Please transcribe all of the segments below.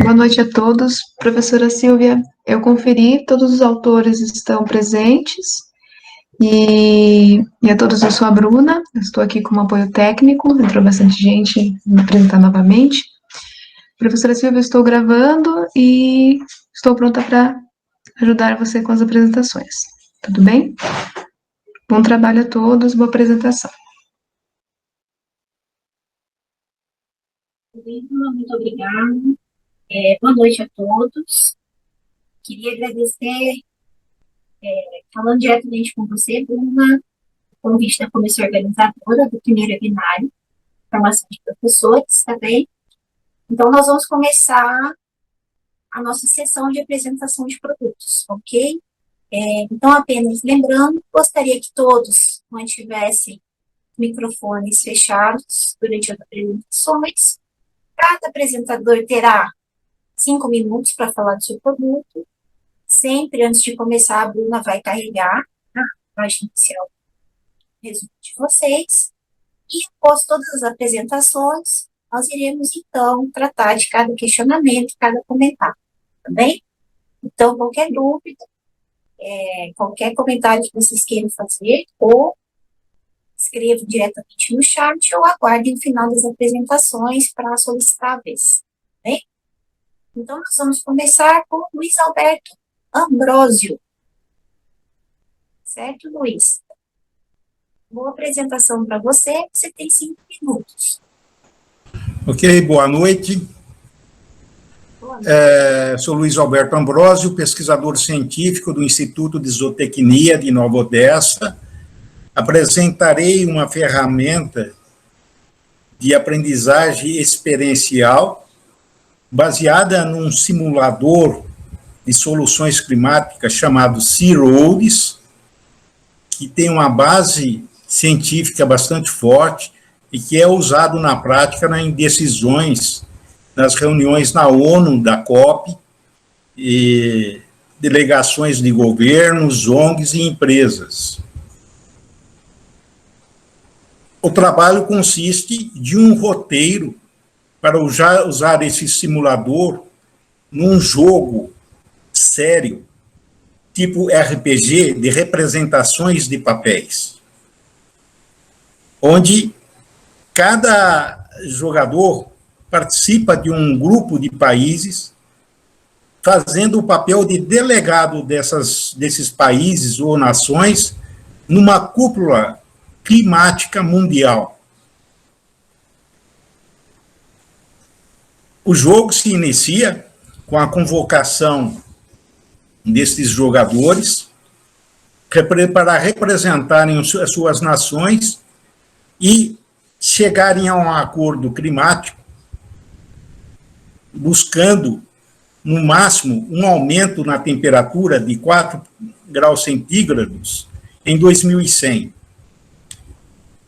Boa noite a todos. Professora Silvia, eu conferi, todos os autores estão presentes e a todos eu sou a Bruna, eu estou aqui como apoio técnico, entrou bastante gente, vou me apresentar novamente. Professora Silvia, estou gravando e estou pronta para ajudar você com as apresentações. Tudo bem? Bom trabalho a todos, boa apresentação. Muito obrigada. Boa noite a todos. Queria agradecer, falando diretamente com você, Bruna, o convite da comissão organizadora do primeiro webinário, formação de professores, tá bem? Então, nós vamos começar a nossa sessão de apresentação de produtos, ok? Então, apenas lembrando, gostaria que todos mantivessem microfones fechados durante as apresentações. Cada apresentador terá 5 minutos para falar do seu produto. Sempre antes de começar, a Bruna vai carregar a página inicial do resumo de vocês. E após todas as apresentações, nós iremos, então, tratar de cada questionamento, cada comentário, tá bem? Então, qualquer dúvida, qualquer comentário que vocês queiram fazer, ou escrevam diretamente no chat, ou aguardem o final das apresentações para solicitar a vez, tá bem? Então, nós vamos começar com Luiz Alberto Ambrosio. Certo, Luiz? Boa apresentação para você, você tem 5 minutos. Ok, boa noite. Sou Luiz Alberto Ambrosio, pesquisador científico do Instituto de Zootecnia de Nova Odessa. Apresentarei uma ferramenta de aprendizagem experiencial baseada num simulador de soluções climáticas chamado C-ROADS, que tem uma base científica bastante forte e que é usado na prática em decisões, nas reuniões na ONU, da COP, e delegações de governos, ONGs e empresas. O trabalho consiste de um roteiro para usar esse simulador num jogo sério, tipo RPG, de representações de papéis, onde cada jogador participa de um grupo de países, fazendo o papel de delegado desses países ou nações numa cúpula climática mundial. O jogo se inicia com a convocação desses jogadores para representarem as suas nações e chegarem a um acordo climático, buscando, no máximo, um aumento na temperatura de 4 graus centígrados em 2100.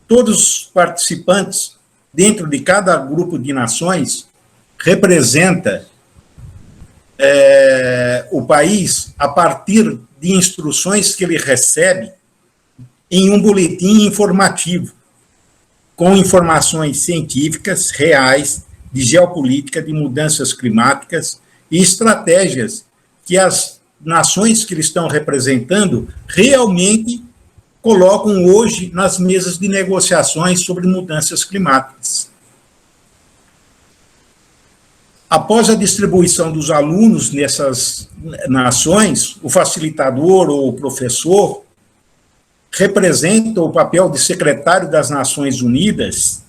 Todos os participantes, dentro de cada grupo de nações, representa o país a partir de instruções que ele recebe em um boletim informativo, com informações científicas reais de geopolítica, de mudanças climáticas e estratégias que as nações que eles estão representando realmente colocam hoje nas mesas de negociações sobre mudanças climáticas. Após a distribuição dos alunos nessas nações, o facilitador ou o professor representa o papel de secretário das Nações Unidas,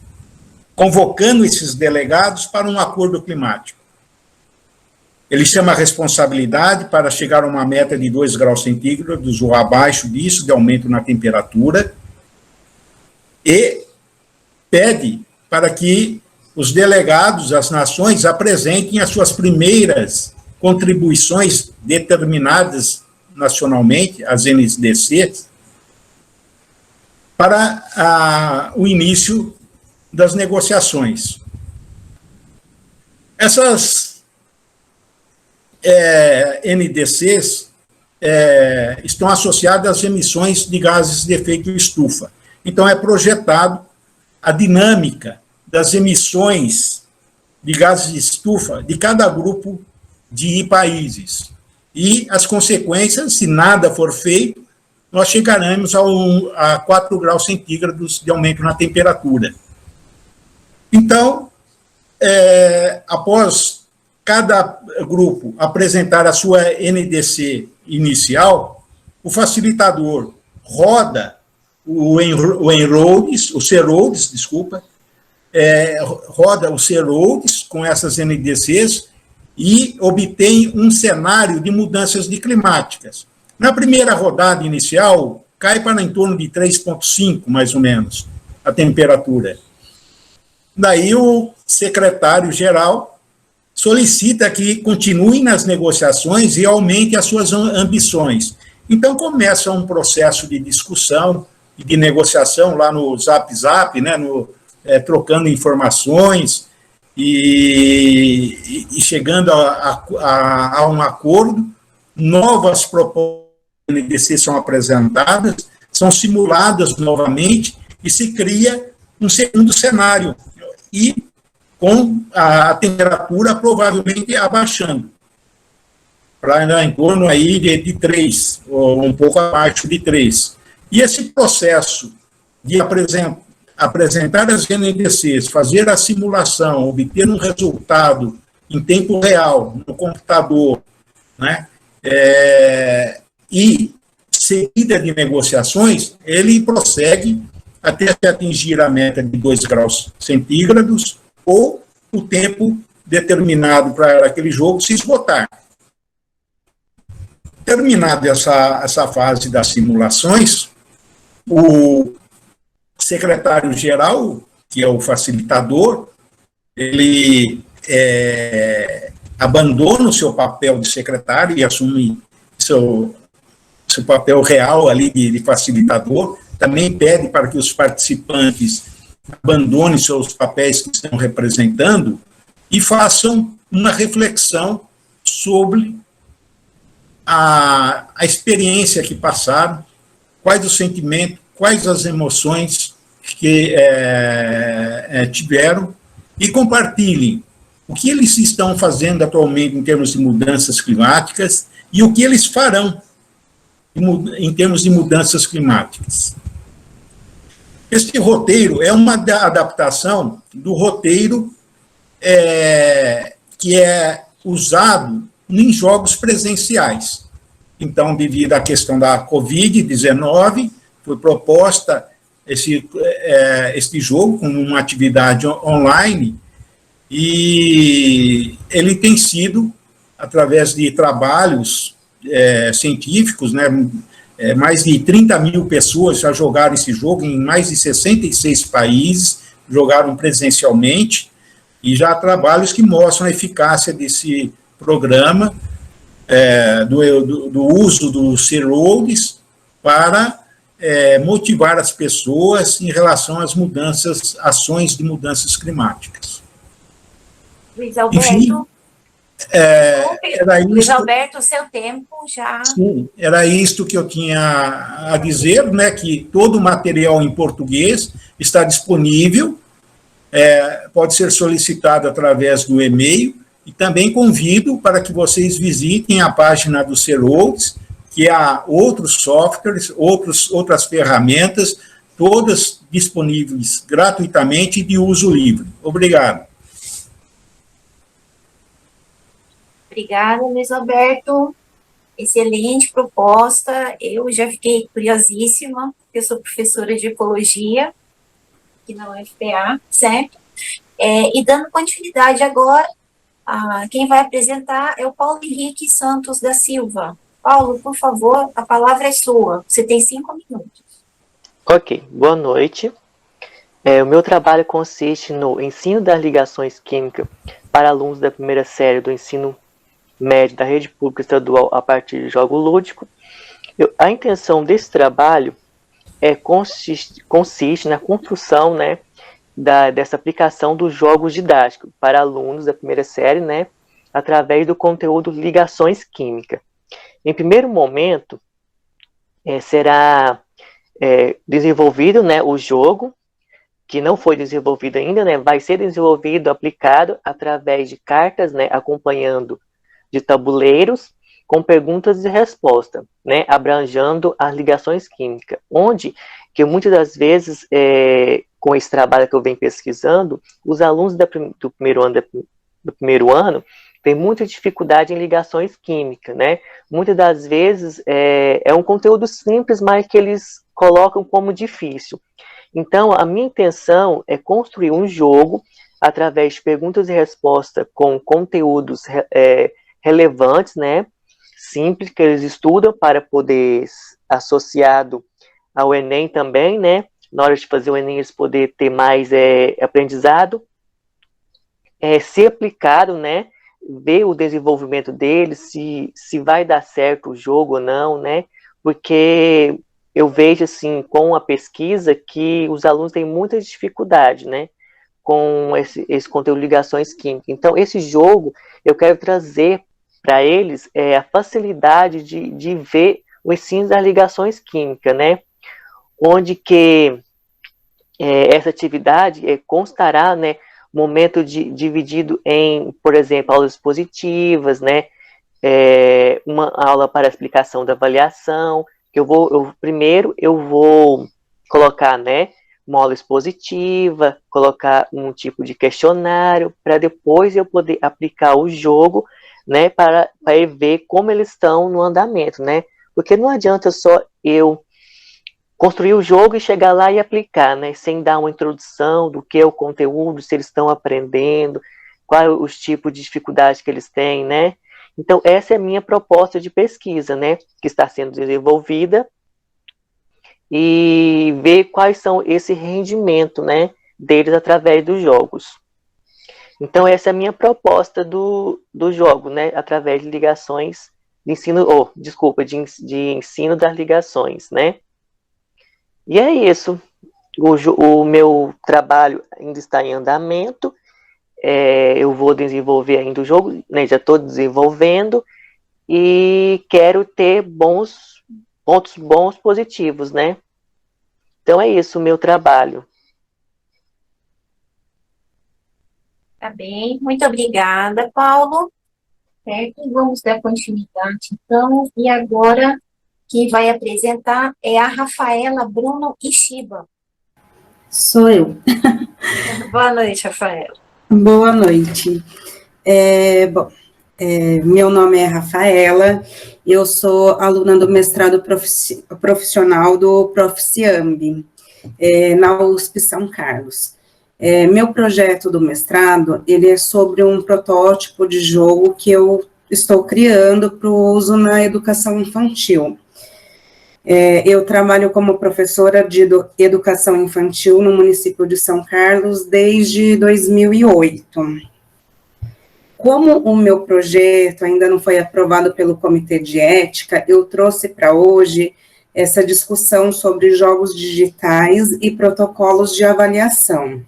convocando esses delegados para um acordo climático. Ele chama a responsabilidade para chegar a uma meta de 2 graus centígrados ou abaixo disso, de aumento na temperatura, e pede para que os delegados, as nações, apresentem as suas primeiras contribuições determinadas nacionalmente, as NDCs, para o início das negociações. Essas NDCs estão associadas às emissões de gases de efeito estufa. Então, é projetado a dinâmica das emissões de gases de estufa de cada grupo de países. E as consequências, se nada for feito, nós chegaremos a 4 graus centígrados de aumento na temperatura. Então, após cada grupo apresentar a sua NDC inicial, o facilitador roda o CEROLDS, roda o CEROLDS com essas NDCs e obtém um cenário de mudanças climáticas. Na primeira rodada inicial, cai para em torno de 3,5, mais ou menos, a temperatura. Daí o secretário-geral solicita que continue nas negociações e aumente as suas ambições. Então, começa um processo de discussão e de negociação lá no Zap, né, trocando informações e chegando a um acordo. Novas propostas do NDC são apresentadas, são simuladas novamente e se cria um segundo cenário, e com a temperatura provavelmente abaixando, para em torno aí de 3, ou um pouco abaixo de 3. E esse processo de apresentar as NDCs, fazer a simulação, obter um resultado em tempo real, no computador, né, e seguida de negociações, ele prossegue até se atingir a meta de 2 graus centígrados ou o tempo determinado para aquele jogo se esgotar. Terminada essa fase das simulações, o secretário-geral, que é o facilitador, ele abandona o seu papel de secretário e assume seu papel real ali de facilitador. Também pede para que os participantes abandonem seus papéis que estão representando e façam uma reflexão sobre a experiência que passaram, quais os sentimentos, quais as emoções que tiveram, e compartilhem o que eles estão fazendo atualmente em termos de mudanças climáticas e o que eles farão em termos de mudanças climáticas. Este roteiro é uma adaptação do roteiro que é usado em jogos presenciais. Então, devido à questão da Covid-19, foi proposta este jogo como uma atividade online, e ele tem sido, através de trabalhos científicos, né, mais de 30 mil pessoas já jogaram esse jogo em mais de 66 países, jogaram presencialmente, e já há trabalhos que mostram a eficácia desse programa, do uso dos CEROLDS para motivar as pessoas em relação às ações de mudanças climáticas. Luiz Alberto, enfim, Luiz Alberto, o seu tempo já... Sim, era isto que eu tinha a dizer, né, que todo o material em português está disponível, pode ser solicitado através do e-mail, e também convido para que vocês visitem a página do CEROLDS, que há outros softwares, outras ferramentas, todas disponíveis gratuitamente e de uso livre. Obrigado. Obrigada, Luiz Alberto. Excelente proposta. Eu já fiquei curiosíssima, porque eu sou professora de ecologia aqui na UFPA, certo? E dando continuidade agora, quem vai apresentar é o Paulo Henrique Santos da Silva. Paulo, por favor, a palavra é sua. Você tem 5 minutos. Ok, boa noite. O meu trabalho consiste no ensino das ligações químicas para alunos da primeira série do ensino médio da rede pública estadual a partir de jogo lúdico. A intenção desse trabalho consiste na construção, né, dessa aplicação dos jogos didáticos para alunos da primeira série, né, através do conteúdo ligações químicas. Em primeiro momento, será desenvolvido, né, o jogo que não foi desenvolvido ainda, né, vai ser desenvolvido, aplicado através de cartas, né, acompanhando de tabuleiros, com perguntas e respostas, né, abrangendo as ligações químicas, onde que muitas das vezes, com esse trabalho que eu venho pesquisando, os alunos do primeiro ano têm muita dificuldade em ligações químicas, né? Muitas das vezes é um conteúdo simples, mas que eles colocam como difícil. Então, a minha intenção é construir um jogo através de perguntas e respostas com conteúdos relevantes, né? Simples, que eles estudam para poder, associado ao Enem também, né? Na hora de fazer o Enem, eles poderem ter mais aprendizado, ser aplicado, né? Ver o desenvolvimento deles, se vai dar certo o jogo ou não, né? Porque eu vejo, assim, com a pesquisa, que os alunos têm muita dificuldade, né? Com esse conteúdo de ligações químicas. Então, esse jogo, eu quero trazer para eles a facilidade de ver o ensino das ligações químicas, né? Onde que essa atividade constará, né, momento dividido em, por exemplo, aulas expositivas, né, uma aula para explicação da avaliação, que primeiro eu vou colocar, né, uma aula expositiva, colocar um tipo de questionário, para depois eu poder aplicar o jogo, né, para ver como eles estão no andamento, né, porque não adianta só eu construir o jogo e chegar lá e aplicar, né, sem dar uma introdução do que é o conteúdo, se eles estão aprendendo, quais os tipos de dificuldades que eles têm, né. Então, essa é a minha proposta de pesquisa, né, que está sendo desenvolvida, e ver quais são esse rendimento, né, deles através dos jogos. Então, essa é a minha proposta do jogo, né, através de ligações de ensino, de ensino das ligações, né. E é isso. O meu trabalho ainda está em andamento. Eu vou desenvolver ainda o jogo, né, já estou desenvolvendo, e quero ter pontos bons, positivos, né? Então é isso o meu trabalho. Tá bem, muito obrigada, Paulo. Certo? Vamos dar continuidade, então. E agora, quem vai apresentar é a Rafaela Bruno Ishiba. Sou eu. Boa noite, Rafaela. Boa noite. Meu nome é Rafaela, eu sou aluna do mestrado profissional do Proficiamb, na USP São Carlos. Meu projeto do mestrado, ele é sobre um protótipo de jogo que eu estou criando para o uso na educação infantil. Eu trabalho como professora de educação infantil no município de São Carlos desde 2008. Como o meu projeto ainda não foi aprovado pelo Comitê de Ética, eu trouxe para hoje essa discussão sobre jogos digitais e protocolos de avaliação.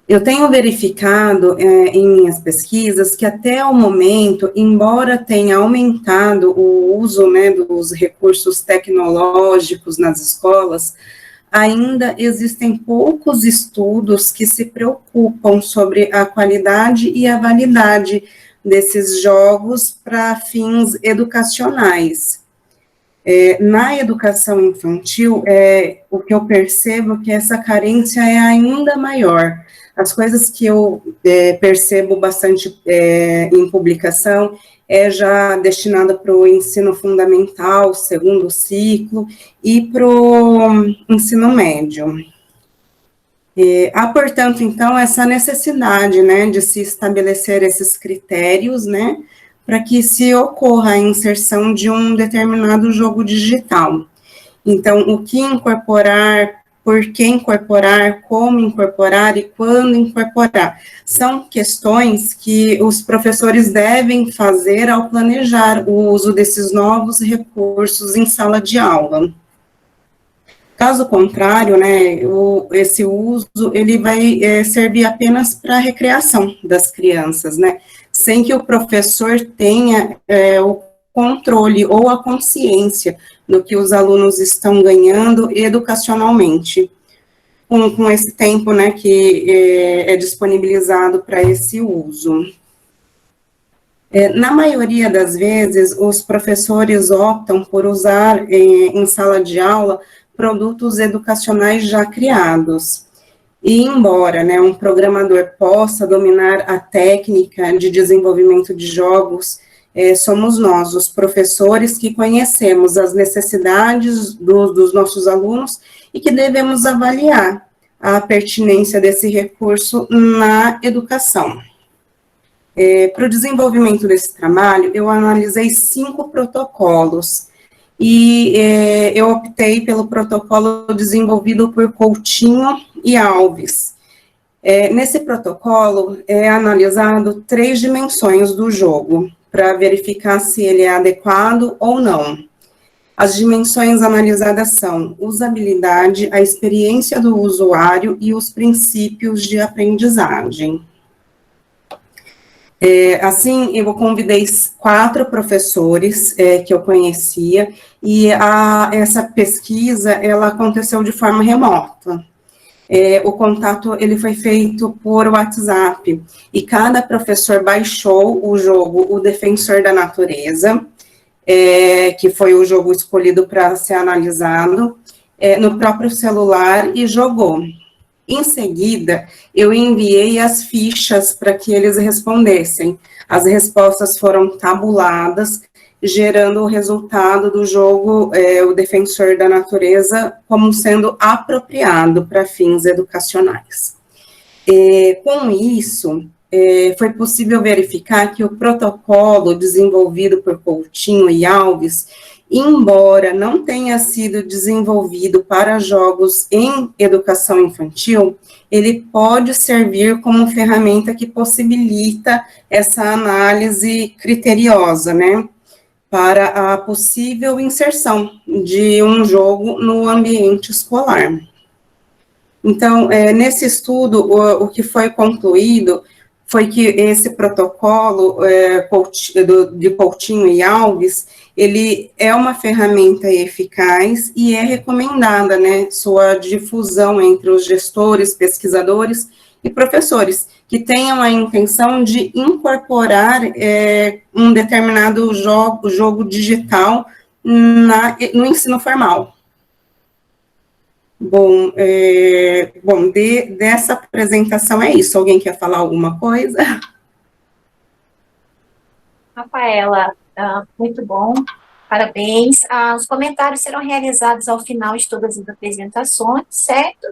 Eu tenho verificado em minhas pesquisas que até o momento, embora tenha aumentado o uso, né, dos recursos tecnológicos nas escolas, ainda existem poucos estudos que se preocupam sobre a qualidade e a validade desses jogos para fins educacionais. Na educação infantil, o que eu percebo é que essa carência é ainda maior. As coisas que eu percebo bastante em publicação já destinada para o ensino fundamental, segundo ciclo, e para o ensino médio. Há, portanto, então, essa necessidade, né, de se estabelecer esses critérios, né, para que se ocorra a inserção de um determinado jogo digital. Então, o que incorporar, por que incorporar, como incorporar e quando incorporar. São questões que os professores devem fazer ao planejar o uso desses novos recursos em sala de aula. Caso contrário, né, esse uso, ele vai servir apenas para a recreação das crianças, né, sem que o professor tenha o controle ou a consciência do que os alunos estão ganhando educacionalmente. com esse tempo, né, que é disponibilizado para esse uso. Na maioria das vezes, os professores optam por usar em sala de aula produtos educacionais já criados. E embora, né, um programador possa dominar a técnica de desenvolvimento de jogos, somos nós, os professores, que conhecemos as necessidades dos nossos alunos e que devemos avaliar a pertinência desse recurso na educação. Para o desenvolvimento desse trabalho, eu analisei 5 protocolos, e eu optei pelo protocolo desenvolvido por Coutinho e Alves. Nesse protocolo, é analisado 3 dimensões do jogo, para verificar se ele é adequado ou não. As dimensões analisadas são usabilidade, a experiência do usuário e os princípios de aprendizagem. Assim, eu convidei 4 professores que eu conhecia, e essa pesquisa, ela aconteceu de forma remota. O contato, ele foi feito por WhatsApp, e cada professor baixou o jogo O Defensor da Natureza, que foi o jogo escolhido para ser analisado, no próprio celular, e jogou. Em seguida, eu enviei as fichas para que eles respondessem. As respostas foram tabuladas, gerando o resultado do jogo, O Defensor da Natureza, como sendo apropriado para fins educacionais. Com isso, foi possível verificar que o protocolo desenvolvido por Coutinho e Alves, embora não tenha sido desenvolvido para jogos em educação infantil, ele pode servir como ferramenta que possibilita essa análise criteriosa, né, para a possível inserção de um jogo no ambiente escolar. Então, nesse estudo, o que foi concluído foi que esse protocolo de Coutinho e Alves, ele é uma ferramenta eficaz e é recomendada, né, sua difusão entre os gestores, pesquisadores e professores, que tenham a intenção de incorporar um determinado jogo digital no ensino formal. Bom, dessa apresentação é isso. Alguém quer falar alguma coisa? Rafaela, muito bom, parabéns. Os comentários serão realizados ao final de todas as apresentações, certo?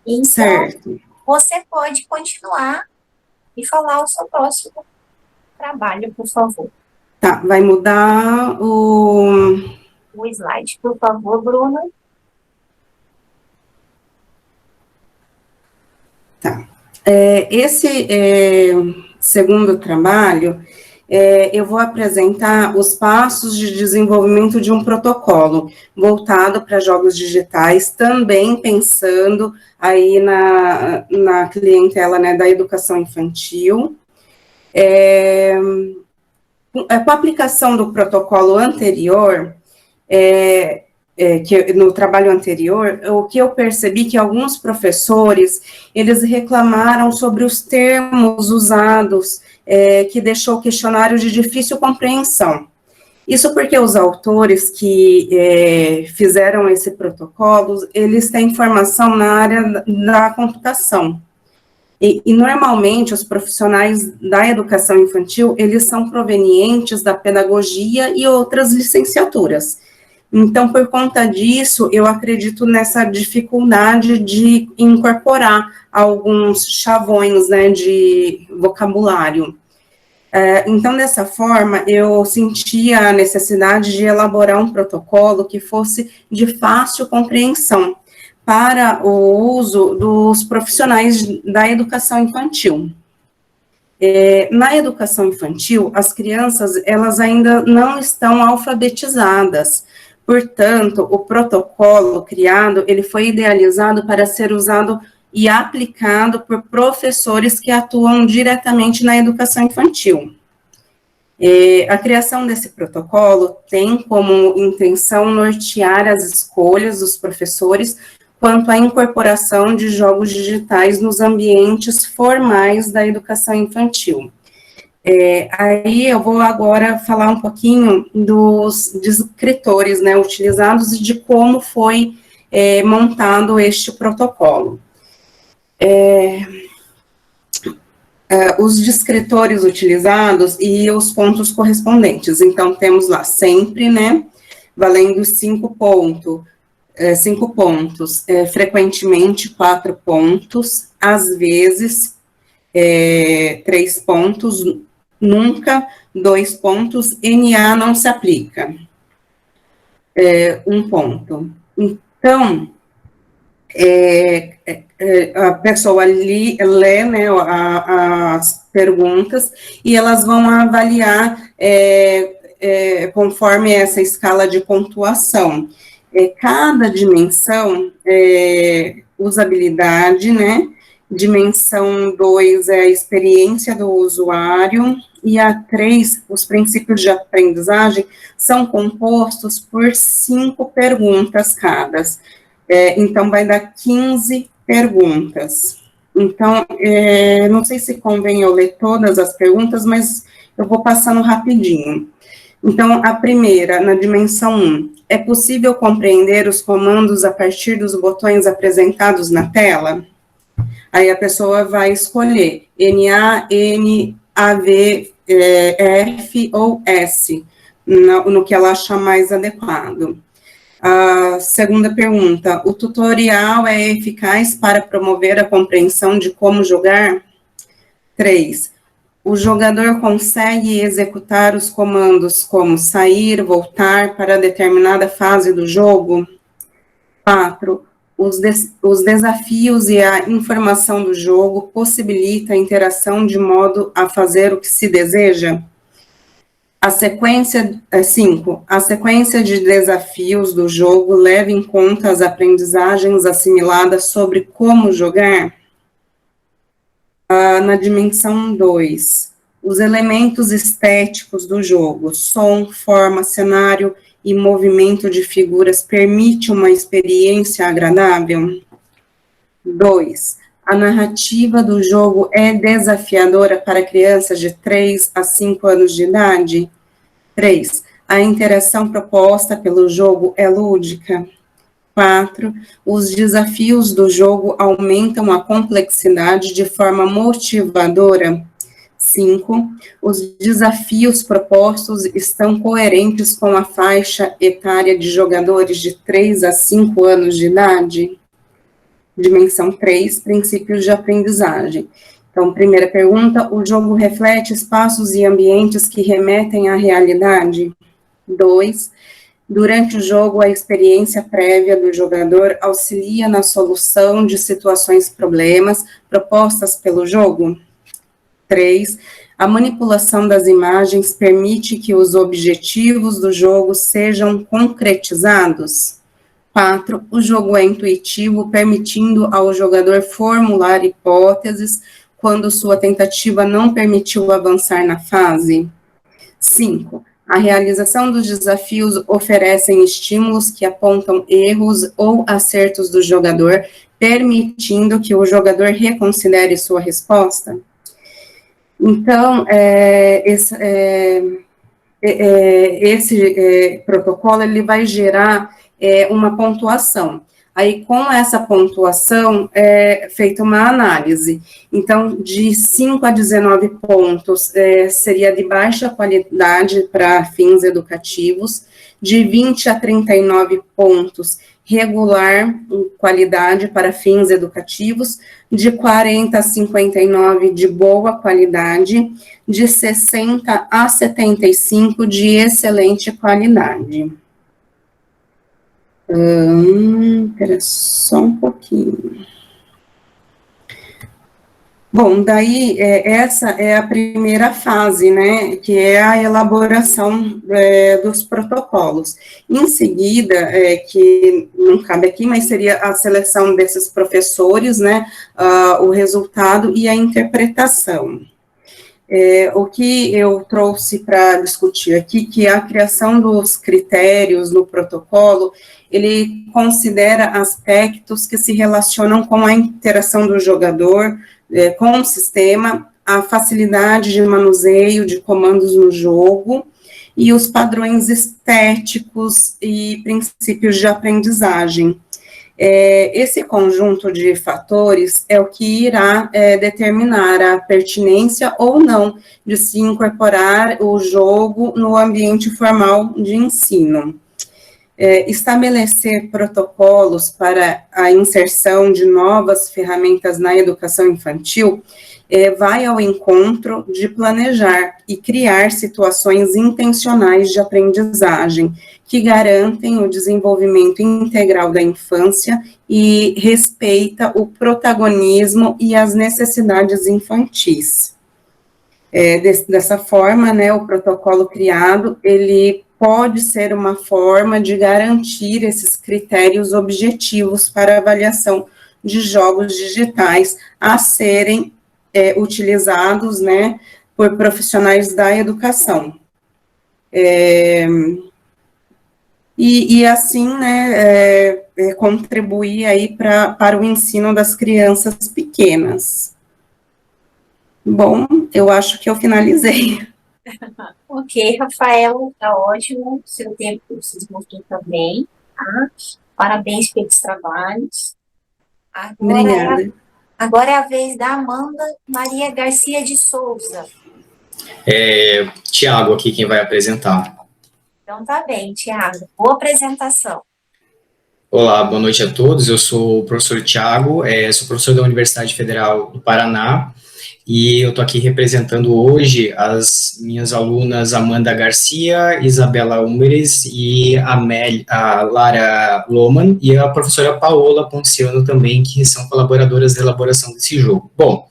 Então, certo. Você pode continuar e falar o seu próximo trabalho, por favor. Tá, vai mudar o slide, por favor, Bruna. Tá. Esse segundo trabalho, eu vou apresentar os passos de desenvolvimento de um protocolo voltado para jogos digitais, também pensando aí na clientela, né, da educação infantil. Com a aplicação do protocolo anterior, no trabalho anterior, o que eu percebi que alguns professores, eles reclamaram sobre os termos usados, que deixou o questionário de difícil compreensão. Isso porque os autores que fizeram esse protocolo, eles têm formação na área da computação. E normalmente, os profissionais da educação infantil, eles são provenientes da pedagogia e outras licenciaturas. Então, por conta disso, eu acredito nessa dificuldade de incorporar alguns chavões, né, de vocabulário. Então, dessa forma, eu sentia a necessidade de elaborar um protocolo que fosse de fácil compreensão para o uso dos profissionais da educação infantil. Na educação infantil, as crianças, elas ainda não estão alfabetizadas. Portanto, o protocolo criado, ele foi idealizado para ser usado e aplicado por professores que atuam diretamente na educação infantil. A criação desse protocolo tem como intenção nortear as escolhas dos professores quanto à incorporação de jogos digitais nos ambientes formais da educação infantil. Aí eu vou agora falar um pouquinho dos descritores, né, utilizados e de como foi montado este protocolo. Os descritores utilizados e os pontos correspondentes. Então, temos lá sempre, né, valendo 5 pontos, frequentemente 4 pontos, às vezes 3 pontos, nunca 2 pontos, NA não se aplica, 1 ponto. Então, a pessoa lê, né, as perguntas e elas vão avaliar conforme essa escala de pontuação. Cada dimensão, usabilidade, né, dimensão 2 é a experiência do usuário, e a 3, os princípios de aprendizagem, são compostos por 5 perguntas cada. Então, vai dar 15 perguntas. Então, não sei se convém eu ler todas as perguntas, mas eu vou passando rapidinho. Então, a primeira, na dimensão 1, é possível compreender os comandos a partir dos botões apresentados na tela? Aí a pessoa vai escolher NA, N, AV, F ou S, no que ela achar mais adequado. A segunda pergunta, o tutorial é eficaz para promover a compreensão de como jogar? 3. O jogador consegue executar os comandos como sair, voltar para determinada fase do jogo? 4. Os desafios e a informação do jogo possibilita a interação de modo a fazer o que se deseja? 5. A sequência de desafios do jogo leva em conta as aprendizagens assimiladas sobre como jogar? Na dimensão 2, os elementos estéticos do jogo, som, forma, cenário e movimento de figuras permite uma experiência agradável? 2. A narrativa do jogo é desafiadora para crianças de 3 a 5 anos de idade? 3. A interação proposta pelo jogo é lúdica? 4. Os desafios do jogo aumentam a complexidade de forma motivadora? 5. Os desafios propostos estão coerentes com a faixa etária de jogadores de 3 a 5 anos de idade? Dimensão 3, princípios de aprendizagem. Então, primeira pergunta, o jogo reflete espaços e ambientes que remetem à realidade? 2. Durante o jogo, a experiência prévia do jogador auxilia na solução de situações-problemas propostas pelo jogo? 3. A manipulação das imagens permite que os objetivos do jogo sejam concretizados? 4. O jogo é intuitivo, permitindo ao jogador formular hipóteses quando sua tentativa não permitiu avançar na fase? 5. A realização dos desafios oferecem estímulos que apontam erros ou acertos do jogador, permitindo que o jogador reconsidere sua resposta? Então, esse protocolo, ele vai gerar uma pontuação. Aí, com essa pontuação, é feita uma análise. Então, de 5 a 19 pontos, seria de baixa qualidade para fins educativos, de 20 a 39 pontos, regular qualidade para fins educativos, de 40 a 59 de boa qualidade, de 60 a 75 de excelente qualidade. Espera só um pouquinho. Bom, daí, essa é a primeira fase, né, que é a elaboração dos protocolos. Em seguida, que não cabe aqui, mas seria a seleção desses professores, né, o resultado e a interpretação. O que eu trouxe para discutir aqui, que a criação dos critérios no protocolo, ele considera aspectos que se relacionam com a interação do jogador com o sistema, a facilidade de manuseio de comandos no jogo e os padrões estéticos e princípios de aprendizagem. Esse conjunto de fatores é o que irá determinar a pertinência ou não de se incorporar o jogo no ambiente formal de ensino. Estabelecer protocolos para a inserção de novas ferramentas na educação infantil vai ao encontro de planejar e criar situações intencionais de aprendizagem que garantem o desenvolvimento integral da infância e respeita o protagonismo e as necessidades infantis. Dessa forma, né, o protocolo criado, ele pode ser uma forma de garantir esses critérios objetivos para avaliação de jogos digitais a serem utilizados, né, por profissionais da educação. E assim, né, contribuir aí para o ensino das crianças pequenas. Bom, eu acho que eu finalizei. Ok, Rafaela, tá ótimo. Seu tempo se esgotou também, tá? Parabéns pelos trabalhos. Obrigada. Agora é a vez da Amanda Maria Garcia de Souza. Tiago aqui quem vai apresentar. Então tá bem, Tiago. Boa apresentação. Olá, boa noite a todos. Eu sou o professor Tiago, sou professor da Universidade Federal do Paraná e eu estou aqui representando hoje as minhas alunas Amanda Garcia, Isabela Umeres e a Lara Loman e a professora Paola Ponciano também, que são colaboradoras da elaboração desse jogo. Bom,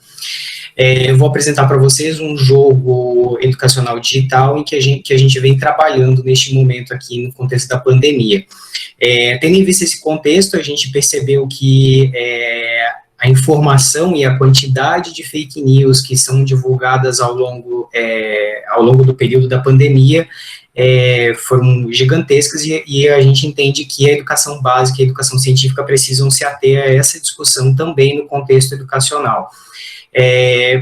eu vou apresentar para vocês um jogo educacional digital em que a gente vem trabalhando neste momento aqui no contexto da pandemia. Tendo em vista esse contexto, a gente percebeu que a informação e a quantidade de fake news que são divulgadas ao longo do período da pandemia foram gigantescas e a gente entende que a educação básica e a educação científica precisam se ater a essa discussão também no contexto educacional.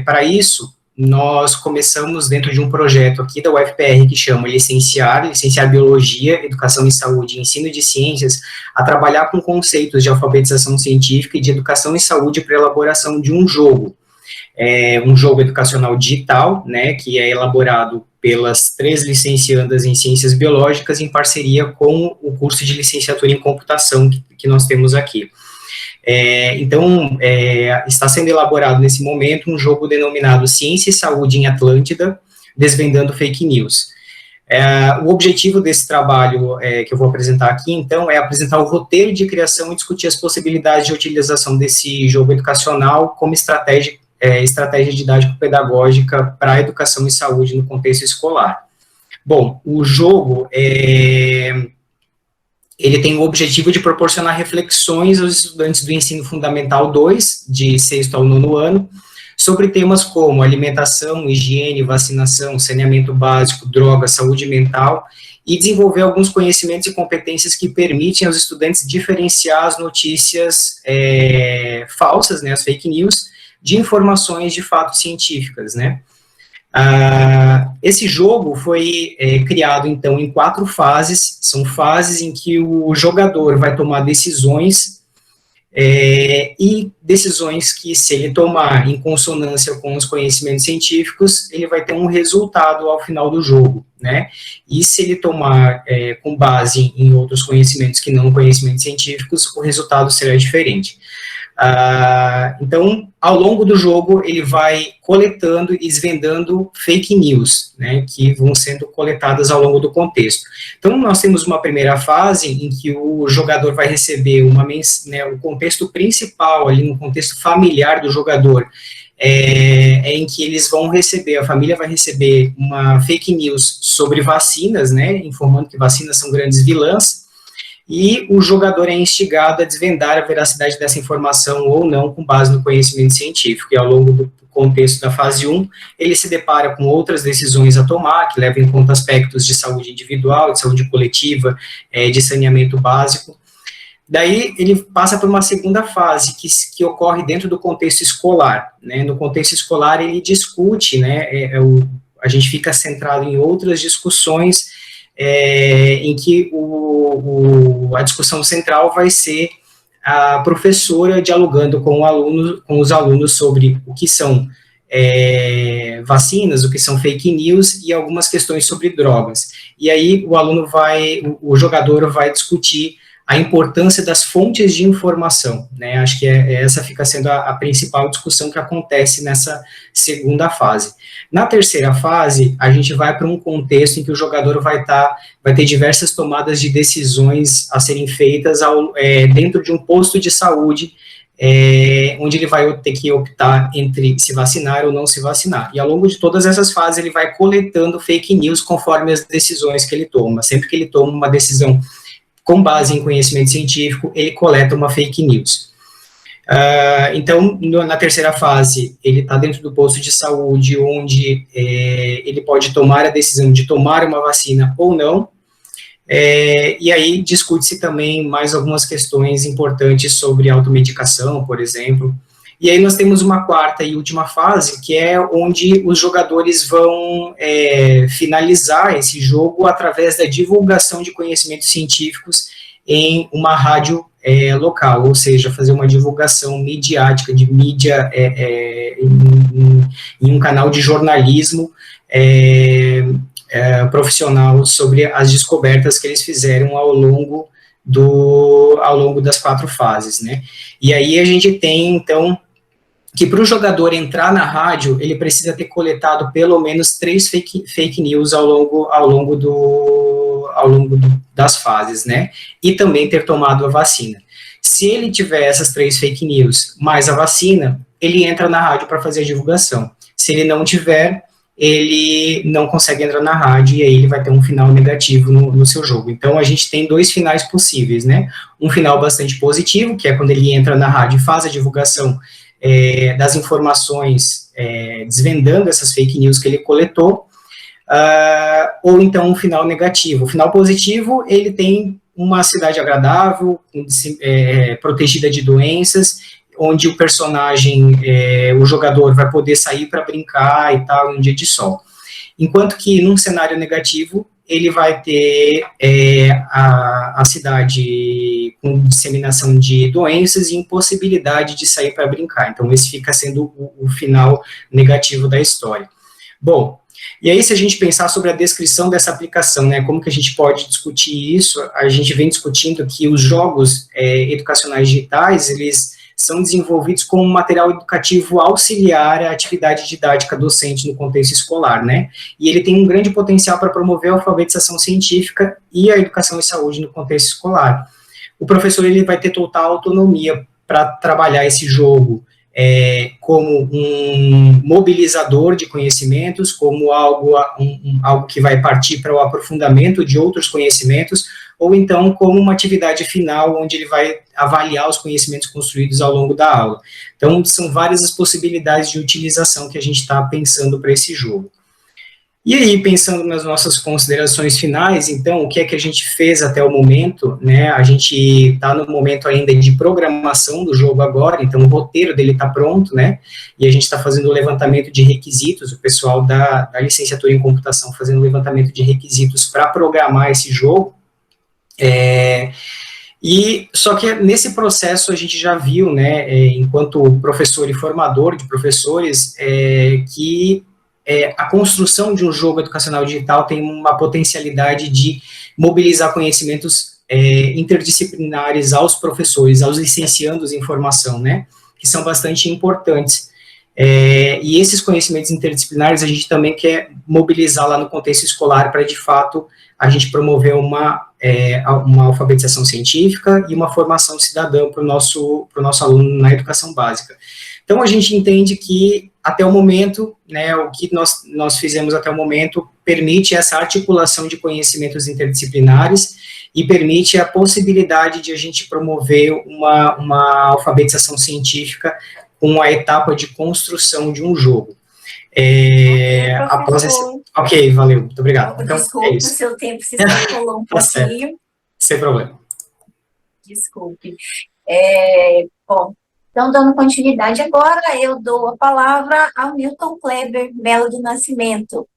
Para isso, nós começamos dentro de um projeto aqui da UFPR que chama Licenciar Biologia, Educação em Saúde e Ensino de Ciências, a trabalhar com conceitos de alfabetização científica e de educação em saúde para elaboração de um jogo educacional digital, né, que é elaborado pelas 3 licenciandas em Ciências Biológicas em parceria com o curso de licenciatura em Computação que nós temos aqui. Então, está sendo elaborado nesse momento um jogo denominado Ciência e Saúde em Atlântida, Desvendando Fake News. O objetivo desse trabalho que eu vou apresentar aqui, então, é apresentar o roteiro de criação e discutir as possibilidades de utilização desse jogo educacional como estratégia didático-pedagógica para a educação e saúde no contexto escolar. Bom, o jogo ele tem o objetivo de proporcionar reflexões aos estudantes do Ensino Fundamental 2, de 6º ao 9º ano, sobre temas como alimentação, higiene, vacinação, saneamento básico, drogas, saúde mental, e desenvolver alguns conhecimentos e competências que permitem aos estudantes diferenciar as notícias falsas, né, as fake news, de informações de fato científicas, né. Esse jogo foi criado, então, em 4 fases. São fases em que o jogador vai tomar decisões, e decisões que, se ele tomar em consonância com os conhecimentos científicos, ele vai ter um resultado ao final do jogo, né? E se ele tomar com base em outros conhecimentos que não conhecimentos científicos, o resultado será diferente. Então, ao longo do jogo, ele vai coletando e desvendando fake news, né, que vão sendo coletadas ao longo do contexto. Então, nós temos uma primeira fase em que o jogador vai receber o contexto principal, ali no contexto familiar do jogador, em que eles vão receber, a família vai receber uma fake news sobre vacinas, né, informando que vacinas são grandes vilãs, e o jogador é instigado a desvendar a veracidade dessa informação ou não com base no conhecimento científico, e ao longo do contexto da fase 1, ele se depara com outras decisões a tomar, que levam em conta aspectos de saúde individual, de saúde coletiva, de saneamento básico. Daí ele passa por uma segunda fase, que ocorre dentro do contexto escolar, né? No contexto escolar ele discute, né, a gente fica centrado em outras discussões, em que a discussão central vai ser a professora dialogando com os alunos sobre o que são vacinas, o que são fake news e algumas questões sobre drogas. E aí o jogador vai discutir a importância das fontes de informação, né? Acho que essa fica sendo a principal discussão que acontece nessa segunda fase. Na terceira fase, a gente vai para um contexto em que o jogador vai ter diversas tomadas de decisões a serem feitas dentro de um posto de saúde, onde ele vai ter que optar entre se vacinar ou não se vacinar. E ao longo de todas essas fases, ele vai coletando fake news conforme as decisões que ele toma. Sempre que ele toma uma decisão com base em conhecimento científico, ele coleta uma fake news. Então, na terceira fase, ele está dentro do posto de saúde, onde ele pode tomar a decisão de tomar uma vacina ou não, e aí discute-se também mais algumas questões importantes sobre automedicação, por exemplo. E aí nós temos uma quarta e última fase, que é onde os jogadores vão finalizar esse jogo através da divulgação de conhecimentos científicos em uma rádio local, ou seja, fazer uma divulgação midiática, de mídia em um canal de jornalismo profissional sobre as descobertas que eles fizeram ao longo das 4 fases, né? E aí a gente tem, então, que para o jogador entrar na rádio, ele precisa ter coletado pelo menos 3 fake news ao longo das fases, né? E também ter tomado a vacina. Se ele tiver essas 3 fake news mais a vacina, ele entra na rádio para fazer a divulgação. Se ele não tiver, ele não consegue entrar na rádio e aí ele vai ter um final negativo no seu jogo. Então, a gente tem 2 finais possíveis, né? Um final bastante positivo, que é quando ele entra na rádio e faz a divulgação das informações, desvendando essas fake news que ele coletou, ou então um final negativo. O final positivo, ele tem uma cidade agradável, protegida de doenças, onde o personagem, o jogador vai poder sair para brincar e tal, em um dia de sol. Enquanto que, num cenário negativo, ele vai ter a cidade com disseminação de doenças e impossibilidade de sair para brincar. Então, esse fica sendo o final negativo da história. Bom, e aí se a gente pensar sobre a descrição dessa aplicação, né, como que a gente pode discutir isso, a gente vem discutindo que os jogos educacionais digitais, eles são desenvolvidos como um material educativo auxiliar à atividade didática docente no contexto escolar, né? E ele tem um grande potencial para promover a alfabetização científica e a educação e saúde no contexto escolar. O professor, ele vai ter total autonomia para trabalhar esse jogo como um mobilizador de conhecimentos, como algo que vai partir para o aprofundamento de outros conhecimentos, ou então como uma atividade final, onde ele vai avaliar os conhecimentos construídos ao longo da aula. Então, são várias as possibilidades de utilização que a gente está pensando para esse jogo. E aí, pensando nas nossas considerações finais, então, o que é que a gente fez até o momento, né? A gente está no momento ainda de programação do jogo agora, então o roteiro dele está pronto, né? E a gente está fazendo o levantamento de requisitos, o pessoal da licenciatura em computação fazendo o levantamento de requisitos para programar esse jogo. E só que nesse processo a gente já viu, né, enquanto professor e formador de professores, que a construção de um jogo educacional digital tem uma potencialidade de mobilizar conhecimentos interdisciplinares aos professores, aos licenciandos em formação, né, que são bastante importantes. E esses conhecimentos interdisciplinares a gente também quer mobilizar lá no contexto escolar para, de fato, a gente promover uma alfabetização científica e uma formação cidadã para o nosso aluno na educação básica. Então, a gente entende que, até o momento, né, o que nós fizemos até o momento permite essa articulação de conhecimentos interdisciplinares e permite a possibilidade de a gente promover uma alfabetização científica com a etapa de construção de um jogo. Após esse... Ok, valeu, muito obrigado. Então, desculpe, o seu tempo se extrapolou um pouquinho. Sem problema. Desculpe. Bom, então, dando continuidade agora, eu dou a palavra ao Newton Kleber Melo do Nascimento.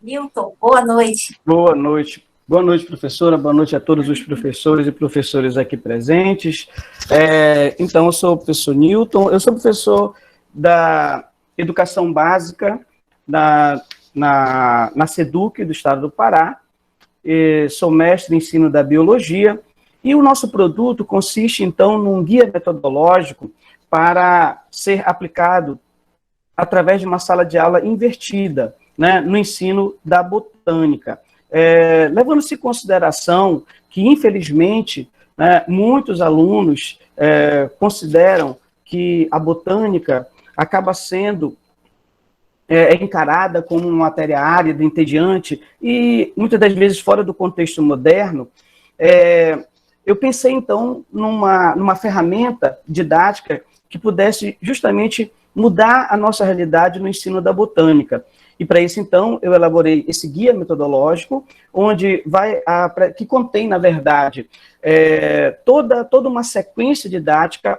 Newton, boa noite. Boa noite. Boa noite, professora. Boa noite a todos os professores e professores aqui presentes. Então, eu sou o professor Newton, eu sou professor da Educação Básica na SEDUC do Estado do Pará, sou mestre em ensino da Biologia, e o nosso produto consiste, então, num guia metodológico para ser aplicado através de uma sala de aula invertida, né, no ensino da botânica. Levando-se em consideração que, infelizmente, né, muitos alunos consideram que a botânica acaba sendo encarada como uma matéria árida, entediante, e muitas das vezes fora do contexto moderno. Eu pensei, então, numa ferramenta didática que pudesse justamente mudar a nossa realidade no ensino da botânica. E para isso, então, eu elaborei esse guia metodológico, que contém, na verdade, toda uma sequência didática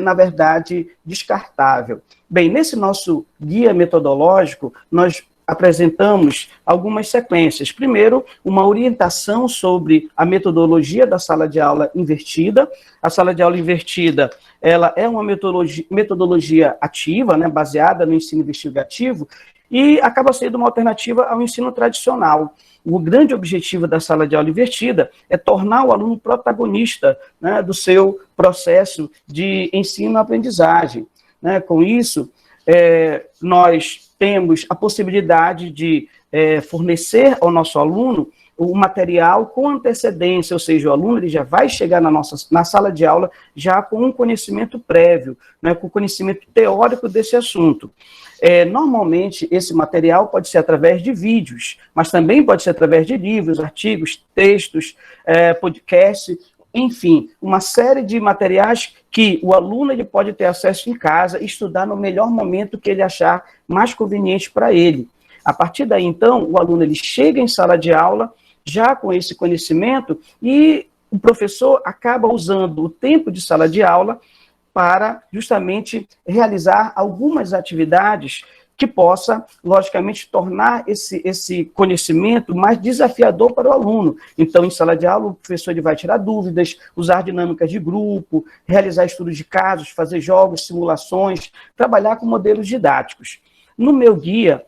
na verdade, descartável. Bem, nesse nosso guia metodológico, nós apresentamos algumas sequências. Primeiro, uma orientação sobre a metodologia da sala de aula invertida. A sala de aula invertida, ela é uma metodologia ativa, né, baseada no ensino investigativo, e acaba sendo uma alternativa ao ensino tradicional. O grande objetivo da sala de aula invertida é tornar o aluno protagonista, né, do seu processo de ensino-aprendizagem. Né? Com isso, nós temos a possibilidade de fornecer ao nosso aluno o material com antecedência, ou seja, o aluno ele já vai chegar na sala de aula já com um conhecimento prévio, né, com conhecimento teórico desse assunto. Normalmente, esse material pode ser através de vídeos, mas também pode ser através de livros, artigos, textos, podcasts, enfim, uma série de materiais que o aluno ele pode ter acesso em casa e estudar no melhor momento que ele achar mais conveniente para ele. A partir daí, então, o aluno ele chega em sala de aula já com esse conhecimento e o professor acaba usando o tempo de sala de aula para justamente realizar algumas atividades que possa, logicamente, tornar esse conhecimento mais desafiador para o aluno. Então, em sala de aula, o professor ele vai tirar dúvidas, usar dinâmicas de grupo, realizar estudos de casos, fazer jogos, simulações, trabalhar com modelos didáticos. No meu guia,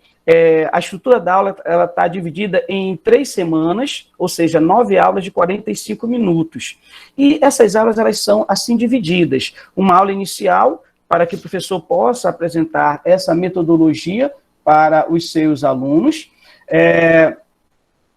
a estrutura da aula está dividida em 3 semanas, ou seja, 9 aulas de 45 minutos. E essas aulas elas são assim divididas. Uma aula inicial, para que o professor possa apresentar essa metodologia para os seus alunos.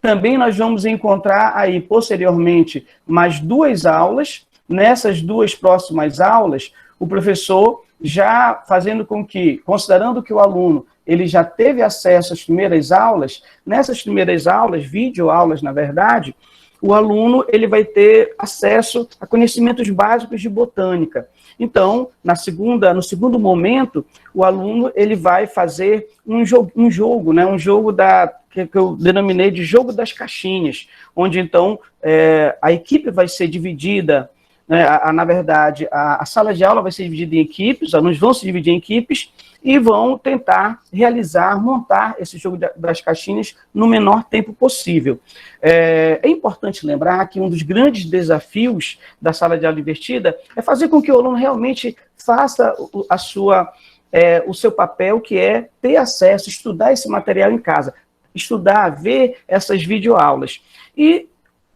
Também nós vamos encontrar aí, posteriormente, mais 2 aulas. Nessas 2 próximas aulas, o professor já fazendo com que, considerando que o aluno ele já teve acesso às primeiras aulas, nessas primeiras aulas, videoaulas, na verdade, o aluno ele vai ter acesso a conhecimentos básicos de botânica. Então, no segundo momento, o aluno ele vai fazer um jogo, né, um jogo que eu denominei de jogo das caixinhas, onde, então, a equipe vai ser dividida, né, na verdade, a sala de aula vai ser dividida em equipes, os alunos vão se dividir em equipes e vão tentar montar esse jogo das caixinhas no menor tempo possível. É importante lembrar que um dos grandes desafios da sala de aula invertida é fazer com que o aluno realmente faça o seu papel, que é ter acesso, estudar esse material em casa, estudar, ver essas videoaulas. E,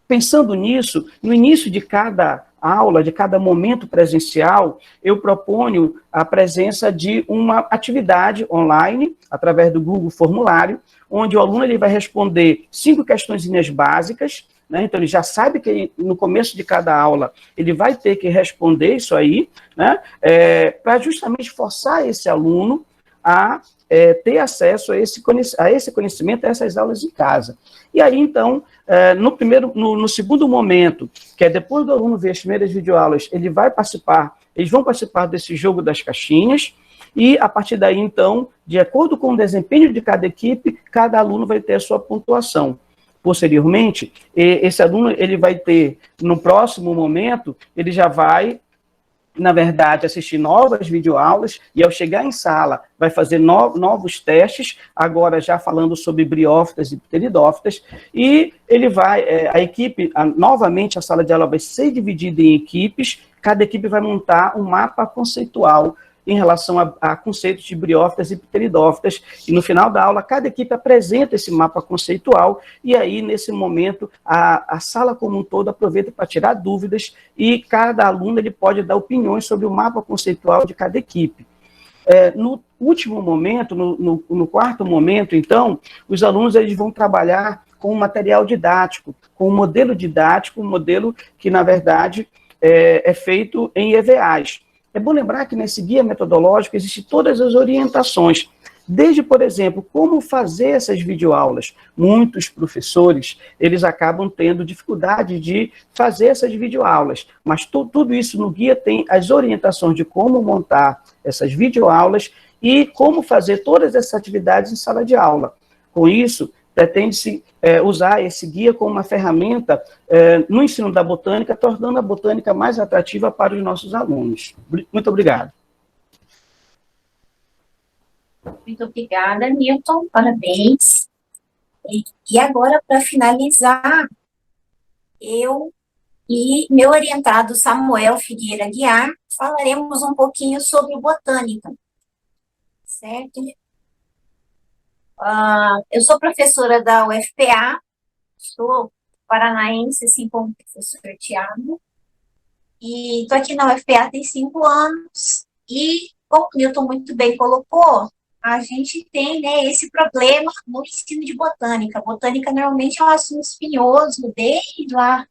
pensando nisso, no início de cada aula, de cada momento presencial, eu proponho a presença de uma atividade online, através do Google Formulário, onde o aluno ele vai responder 5 questõezinhas básicas, né? Então ele já sabe que no começo de cada aula ele vai ter que responder isso aí, né? Para justamente forçar esse aluno a ter acesso a esse conhecimento, a essas aulas em casa. E aí, então, no segundo momento, que é depois do aluno ver as primeiras videoaulas, eles vão participar desse jogo das caixinhas, e a partir daí, então, de acordo com o desempenho de cada equipe, cada aluno vai ter a sua pontuação. Posteriormente, esse aluno, ele vai ter, no próximo momento, ele já vai, na verdade, assistir novas videoaulas, e ao chegar em sala, vai fazer novos testes, agora já falando sobre briófitas e pteridófitas, e ele vai, novamente a sala de aula vai ser dividida em equipes, cada equipe vai montar um mapa conceitual em relação a conceitos de briófitas e pteridófitas, e no final da aula, cada equipe apresenta esse mapa conceitual, e aí, nesse momento, a sala como um todo aproveita para tirar dúvidas, e cada aluno ele pode dar opiniões sobre o mapa conceitual de cada equipe. No último momento, no quarto momento, então, os alunos eles vão trabalhar com um material didático, com um modelo didático, um modelo que, na verdade, é feito em EVAs. É bom lembrar que nesse guia metodológico existem todas as orientações, desde, por exemplo, como fazer essas videoaulas. Muitos professores, eles acabam tendo dificuldade de fazer essas videoaulas, mas tudo isso no guia tem as orientações de como montar essas videoaulas e como fazer todas essas atividades em sala de aula. Com isso, pretende-se usar esse guia como uma ferramenta no ensino da botânica, tornando a botânica mais atrativa para os nossos alunos. Muito obrigado. Muito obrigada, Milton, parabéns. E agora, para finalizar, eu e meu orientado Samuel Figueira Guiar falaremos um pouquinho sobre botânica, certo? Eu sou professora da UFPA, sou paranaense, assim como o professor Tiago, e estou aqui na UFPA tem 5 anos, e como o Milton muito bem colocou, a gente tem, né, esse problema no ensino de botânica. Botânica normalmente é um assunto espinhoso, desde lá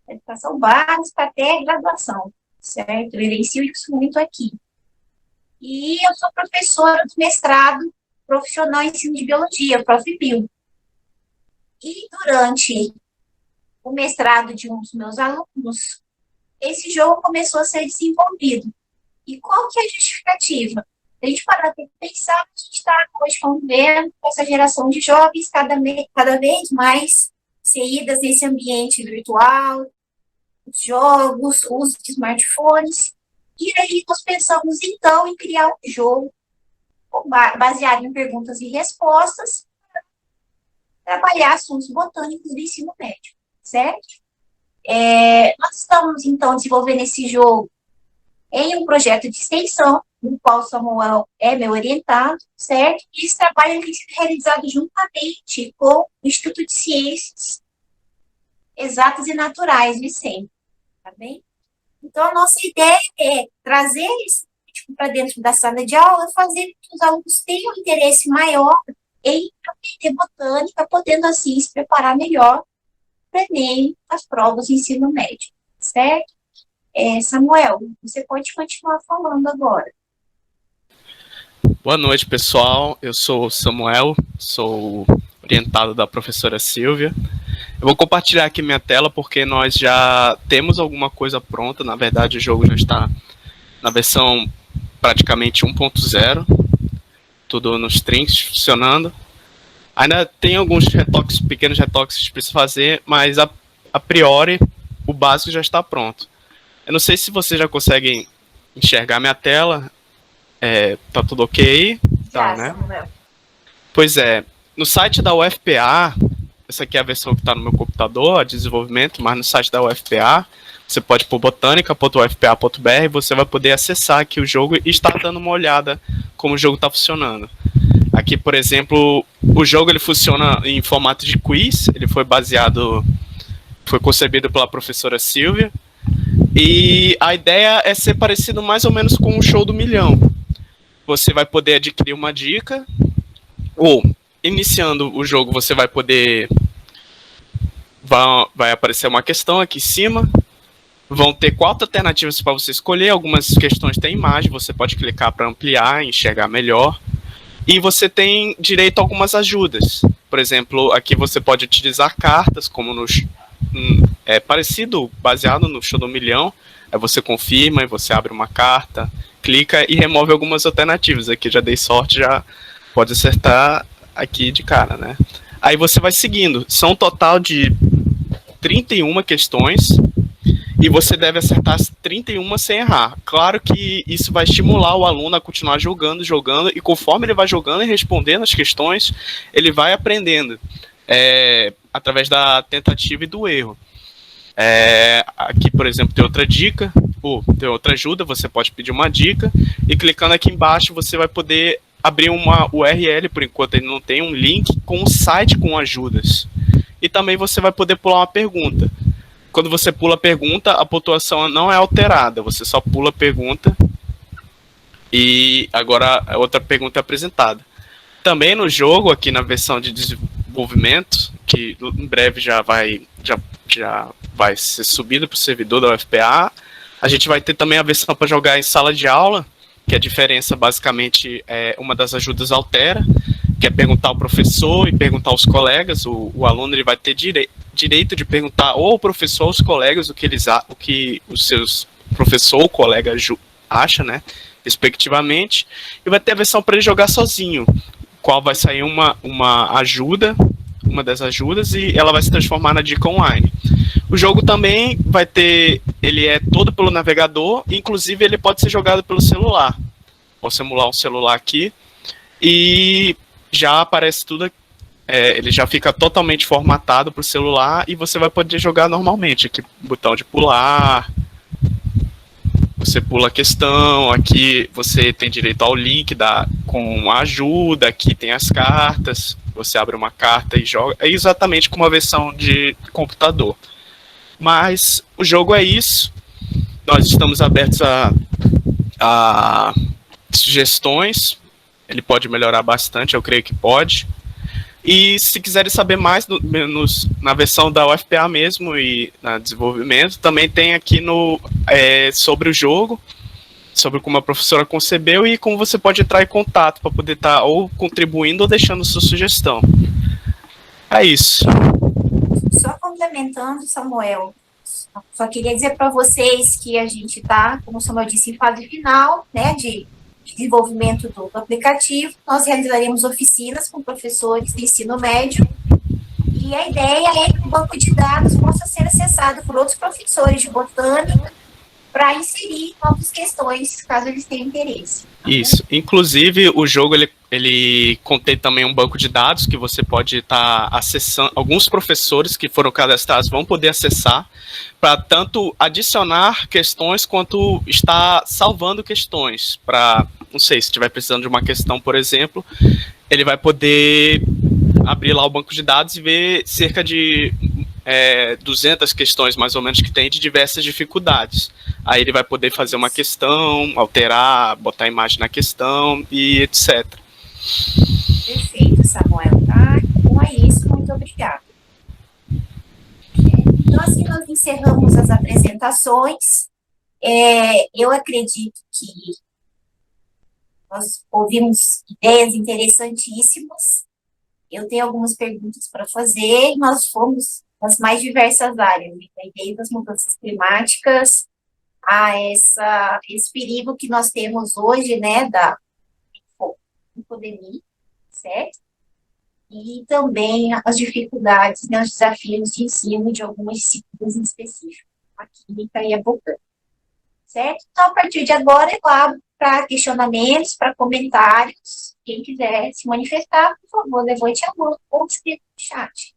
da educação básica até a graduação, certo? Eu vivencio isso muito aqui. E eu sou professora do mestrado profissional em ensino de biologia, Prof.Bio. E durante o mestrado de um dos meus alunos, esse jogo começou a ser desenvolvido. E qual que é a justificativa? A gente parar para pensar, a gente está hoje convivendo com essa geração de jovens cada vez mais inseridas nesse ambiente virtual, jogos, uso de smartphones, e aí nós pensamos, então, em criar um jogo baseado em perguntas e respostas para trabalhar assuntos botânicos do ensino médio, certo? Nós estamos, então, desenvolvendo esse jogo em um projeto de extensão, no qual o Samuel é meu orientado, certo? E esse trabalho tem sido realizado juntamente com o Instituto de Ciências Exatas e Naturais, do ICEM, tá bem? Então, a nossa ideia é trazer esse para dentro da sala de aula, fazer com que os alunos tenham um interesse maior em aprender botânica, podendo, assim, se preparar melhor para o Enem, as provas de ensino médio, certo? Samuel, você pode continuar falando agora. Boa noite, pessoal. Eu sou o Samuel, sou orientado da professora Silvia. Eu vou compartilhar aqui minha tela porque nós já temos alguma coisa pronta. Na verdade, o jogo já está na versão praticamente 1.0, tudo nos trinks funcionando. Ainda tem alguns retoques, pequenos retoques que a gente precisa fazer, mas a priori o básico já está pronto. Eu não sei se vocês já conseguem enxergar minha tela. Tá tudo ok? Tá, né? Pois é, no site da UFPA, essa aqui é a versão que está no meu computador, a desenvolvimento, mas no site da UFPA, você pode pôr botânica.ufpa.br e você vai poder acessar aqui o jogo e estar dando uma olhada como o jogo está funcionando. Aqui, por exemplo, o jogo ele funciona em formato de quiz, ele foi concebido pela professora Silvia, e a ideia é ser parecido mais ou menos com o Show do Milhão. Você vai poder adquirir uma dica, ou, iniciando o jogo, você vai poder vai aparecer uma questão aqui em cima. Vão ter 4 alternativas para você escolher. Algumas questões têm imagem, você pode clicar para ampliar, enxergar melhor. E você tem direito a algumas ajudas. Por exemplo, aqui você pode utilizar cartas, como é parecido, baseado no Show do Milhão. Aí você confirma e você abre uma carta, clica e remove algumas alternativas. Aqui já dei sorte, já pode acertar aqui de cara, né? Aí você vai seguindo. São um total de 31 questões e você deve acertar as 31 sem errar. Claro que isso vai estimular o aluno a continuar jogando, e conforme ele vai jogando e respondendo as questões, ele vai aprendendo através da tentativa e do erro. Aqui, por exemplo, tem outra dica, tem outra ajuda, você pode pedir uma dica, e clicando aqui embaixo você vai poder abrir uma URL, por enquanto ele não tem um link, com um site com ajudas. E também você vai poder pular uma pergunta. Quando você pula a pergunta, a pontuação não é alterada, você só pula a pergunta e agora a outra pergunta é apresentada. Também no jogo, aqui na versão de desenvolvimento, que em breve já vai ser subido para o servidor da UFPA, a gente vai ter também a versão para jogar em sala de aula, que a diferença basicamente é uma das ajudas altera, que é perguntar ao professor e perguntar aos colegas. O aluno ele vai ter direito de perguntar ou ao professor ou aos colegas o que os seus professor ou colega acha, né, respectivamente, e vai ter a versão para ele jogar sozinho, qual vai sair uma ajuda, uma das ajudas, e ela vai se transformar na dica online. O jogo também vai ter, ele é todo pelo navegador, inclusive ele pode ser jogado pelo celular. Vou simular um celular aqui, e já aparece tudo, ele já fica totalmente formatado para o celular, e você vai poder jogar normalmente. Aqui, botão de pular, você pula a questão, aqui você tem direito ao link com a ajuda, aqui tem as cartas, você abre uma carta e joga, é exatamente como uma versão de computador. Mas o jogo é isso, nós estamos abertos a sugestões, ele pode melhorar bastante, eu creio que pode. E se quiserem saber mais na versão da UFPA mesmo e na desenvolvimento, também tem aqui sobre o jogo, sobre como a professora concebeu e como você pode entrar em contato para poder estar ou contribuindo ou deixando sua sugestão. É isso. Só complementando, Samuel, só queria dizer para vocês que a gente está, como o Samuel disse, em fase final, né, de desenvolvimento do aplicativo. Nós realizaremos oficinas com professores de ensino médio e a ideia é que o banco de dados possa ser acessado por outros professores de botânica para inserir novas questões, caso eles tenham interesse. Isso. Inclusive, o jogo ele contém também um banco de dados que você pode estar acessando. Alguns professores que foram cadastrados vão poder acessar para tanto adicionar questões quanto estar salvando questões. Para, não sei, se estiver precisando de uma questão, por exemplo, ele vai poder abrir lá o banco de dados e ver cerca de 200 questões, mais ou menos, que tem de diversas dificuldades. Aí ele vai poder fazer uma questão, alterar, botar a imagem na questão e etc. Perfeito, Samuel. Tá? Então é isso, muito obrigada. Então, assim, nós encerramos as apresentações. Eu acredito que nós ouvimos ideias interessantíssimas. Eu tenho algumas perguntas para fazer e nós fomos nas mais diversas áreas, desde as mudanças climáticas a esse perigo que nós temos hoje, né, da pandemia, certo? E também as dificuldades, né, os desafios de ensino de algumas disciplinas em específico, a química e a botânica, certo? Então, a partir de agora, eu abro para questionamentos, para comentários. Quem quiser se manifestar, por favor, levante a mão ou escreva no chat.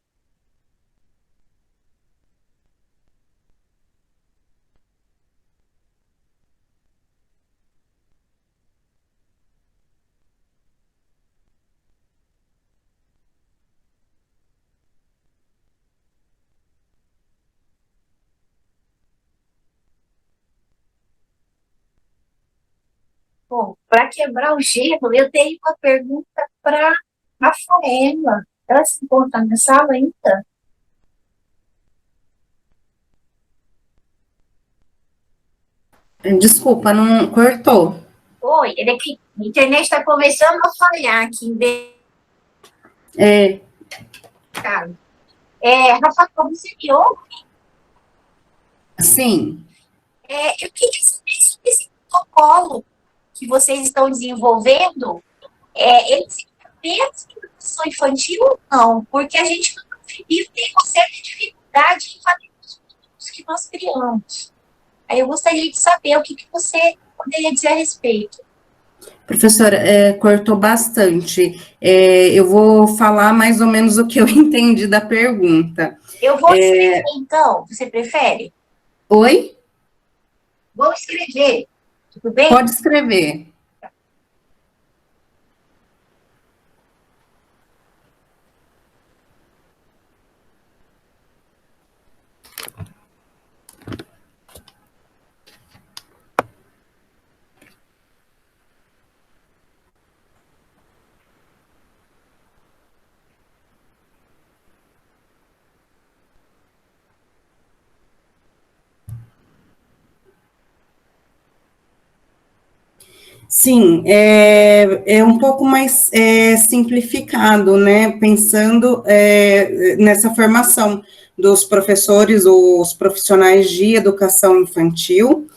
Bom, para quebrar o gelo, eu tenho uma pergunta para a Rafaela. Ela se encontra na sala ainda? Desculpa, não cortou. Oi, é que a internet está começando a falhar aqui. É, Rafa, como você me ouve? sim. Eu queria saber se esse protocolo que vocês estão desenvolvendo, ele se apenas em educação infantil ou não? Porque a gente no Confibio tem uma certa dificuldade em fazer os produtos que nós criamos. Aí eu gostaria de saber o que você poderia dizer a respeito. Professora, cortou bastante. Eu vou falar mais ou menos o que eu entendi da pergunta. Eu vou escrever, então. Você prefere? Oi? Vou escrever. Tudo bem? Pode escrever. Sim, é um pouco mais simplificado, né? Pensando nessa formação dos professores, os profissionais de educação infantil,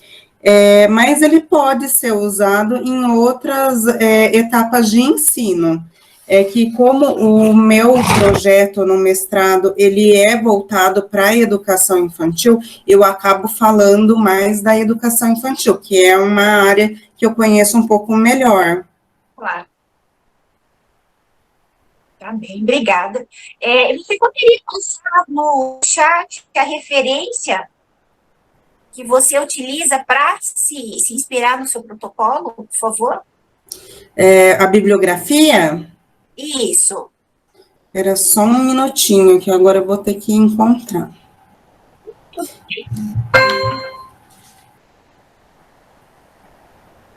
mas ele pode ser usado em outras etapas de ensino. É que como o meu projeto no mestrado, ele é voltado para a educação infantil, eu acabo falando mais da educação infantil, que é uma área que eu conheço um pouco melhor. Claro. Tá bem, obrigada. Você poderia passar no chat a referência que você utiliza para se inspirar no seu protocolo, por favor? A bibliografia? Isso. Era só um minutinho, que agora eu vou ter que encontrar.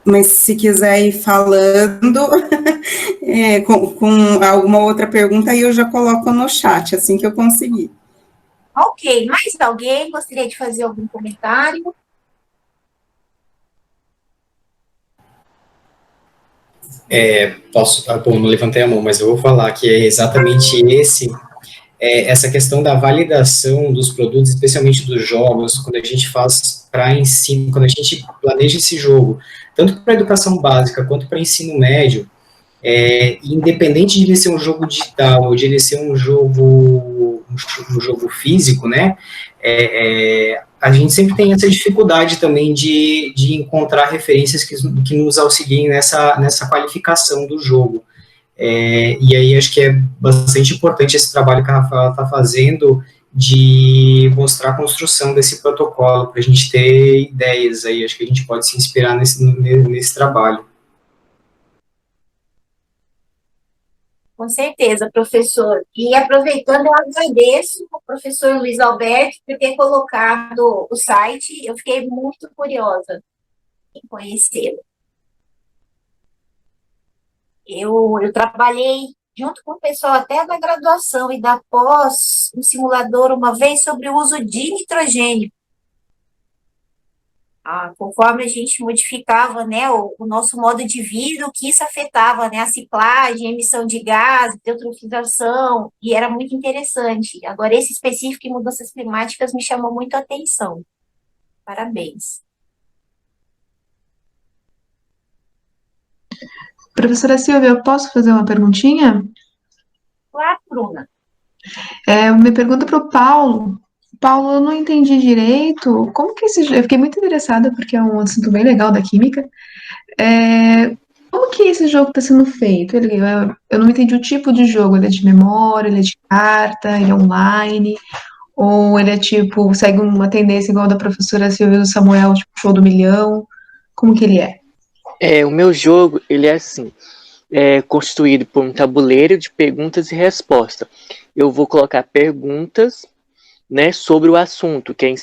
Mas se quiser ir falando com alguma outra pergunta, aí eu já coloco no chat, assim que eu conseguir. Ok, mais alguém gostaria de fazer algum comentário? Bom, não levantei a mão, mas eu vou falar que é exatamente essa questão da validação dos produtos, especialmente dos jogos, quando a gente faz para ensino, quando a gente planeja esse jogo, tanto para educação básica quanto para ensino médio, independente de ele ser um jogo digital ou de ele ser um jogo físico, né, a gente sempre tem essa dificuldade também de encontrar referências que nos auxiliem nessa qualificação do jogo. E aí acho que é bastante importante esse trabalho que a Rafaela está fazendo de mostrar a construção desse protocolo, para a gente ter ideias aí, acho que a gente pode se inspirar nesse trabalho. Com certeza, professor. E aproveitando, eu agradeço ao professor Luiz Alberto por ter colocado o site. Eu fiquei muito curiosa em conhecê-lo. Eu trabalhei junto com o pessoal até da graduação e da pós, um simulador uma vez sobre o uso de nitrogênio. Conforme a gente modificava, né, o nosso modo de vida, o que isso afetava, né, a ciclagem, a emissão de gás, eutrofização, e era muito interessante. Agora, esse específico em mudanças climáticas me chamou muito a atenção. Parabéns. Professora Silvia, eu posso fazer uma perguntinha? Claro, Bruna. Me pergunta para o Paulo. Paulo, eu não entendi direito. Como que eu fiquei muito interessada, porque é um assunto bem legal da química. Como que esse jogo está sendo feito? Eu não entendi o tipo de jogo. Ele é de memória, ele é de carta, ele é online, ou ele é tipo, segue uma tendência igual a da professora Silvia do Samuel, tipo show do milhão? Como que ele é? O meu jogo, ele é assim, constituído por um tabuleiro de perguntas e respostas. Eu vou colocar perguntas, né, sobre o assunto, que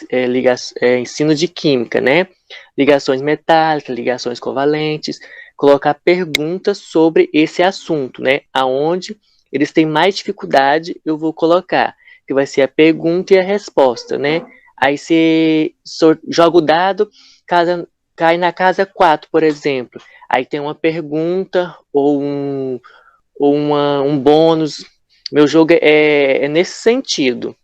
é ensino de química, né? Ligações metálicas, ligações covalentes, colocar perguntas sobre esse assunto, né? Aonde eles têm mais dificuldade, eu vou colocar, que vai ser a pergunta e a resposta, né? Aí você joga o dado, cai na casa 4, por exemplo. Aí tem uma pergunta ou um bônus. Meu jogo é nesse sentido.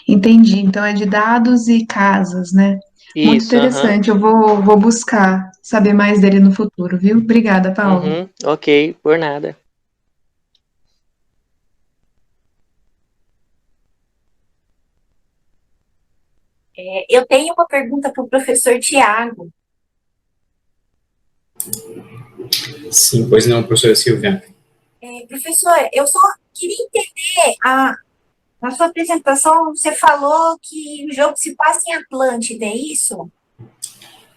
Entendi. Então é de dados e casas, né? Muito Isso, aham. interessante. Eu vou buscar saber mais dele no futuro, viu? Obrigada, Paulo. Ok, por nada. Eu tenho uma pergunta para o professor Tiago. Sim, pois não, professora Silvia. Professor, eu só queria entender, na sua apresentação você falou que o jogo se passa em Atlântida, é isso?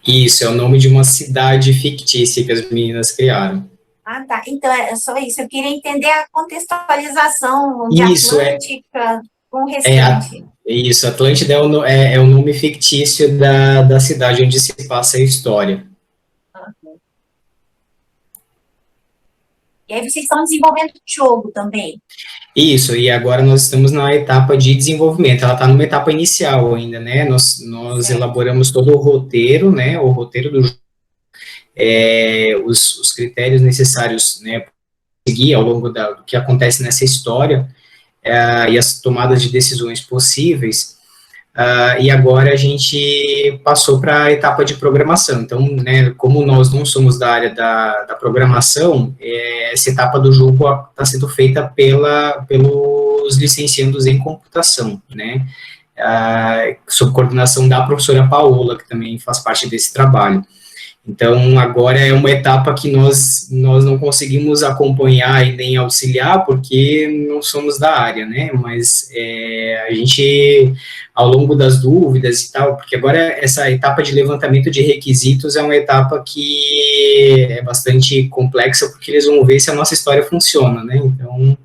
Isso, é o nome de uma cidade fictícia que as meninas criaram. Ah, tá. Então é só isso. Eu queria entender a contextualização de Isso, Atlântica com o restante. isso, Atlântida é o nome fictício da cidade onde se passa a história. E aí vocês estão desenvolvendo o jogo também. Isso, e agora nós estamos na etapa de desenvolvimento, ela está numa etapa inicial ainda, né, nós elaboramos todo o roteiro, né, o roteiro do jogo, os critérios necessários, né, para seguir ao longo do que acontece nessa história, e as tomadas de decisões possíveis, e agora a gente passou para a etapa de programação. Então, né, como nós não somos da área da programação, essa etapa do jogo está sendo feita pelos licenciandos em computação, né, sob coordenação da professora Paola, que também faz parte desse trabalho. Então, agora é uma etapa que nós não conseguimos acompanhar e nem auxiliar, porque não somos da área, né, mas a gente, ao longo das dúvidas e tal, porque agora essa etapa de levantamento de requisitos é uma etapa que é bastante complexa, porque eles vão ver se a nossa história funciona, né, então,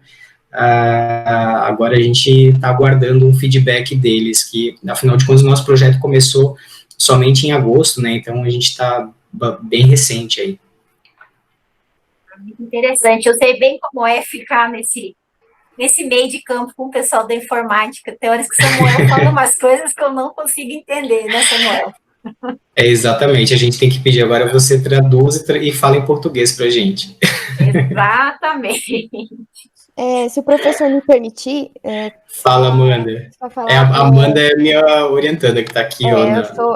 agora a gente está aguardando um feedback deles, que, afinal de contas, o nosso projeto começou somente em agosto, né, então a gente está bem recente aí. Muito interessante. Eu sei bem como é ficar nesse meio de campo com o pessoal da informática. Tem horas que o Samuel fala umas coisas que eu não consigo entender, né, Samuel? Exatamente. A gente tem que pedir agora você traduz e fala em português para a gente. Exatamente. Se o professor me permitir... Fala, Amanda. A Amanda é minha orientanda que está aqui.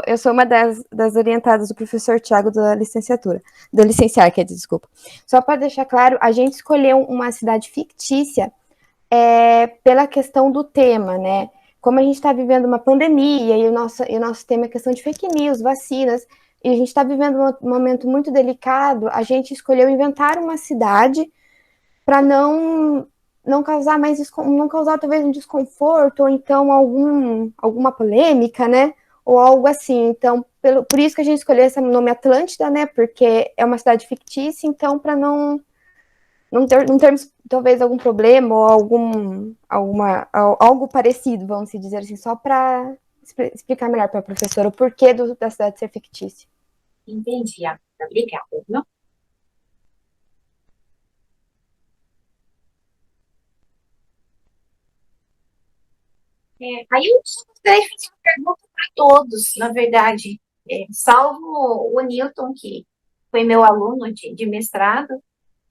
Eu sou uma das orientadas do professor Tiago da licenciatura. Do licenciar, quer dizer, desculpa. Só para deixar claro, a gente escolheu uma cidade fictícia pela questão do tema, né? Como a gente está vivendo uma pandemia e o nosso tema é questão de fake news, vacinas, e a gente está vivendo um momento muito delicado, a gente escolheu inventar uma cidade para não causar talvez um desconforto, ou então alguma polêmica, né, ou algo assim. Então, por isso que a gente escolheu esse nome Atlântida, né, porque é uma cidade fictícia, então, para não termos talvez algum problema, ou algo parecido, vamos dizer assim, só para explicar melhor para a professora o porquê da cidade ser fictícia. Entendi, obrigada, viu? Aí eu gostaria de fazer uma pergunta para todos, na verdade, salvo o Newton, que foi meu aluno de mestrado,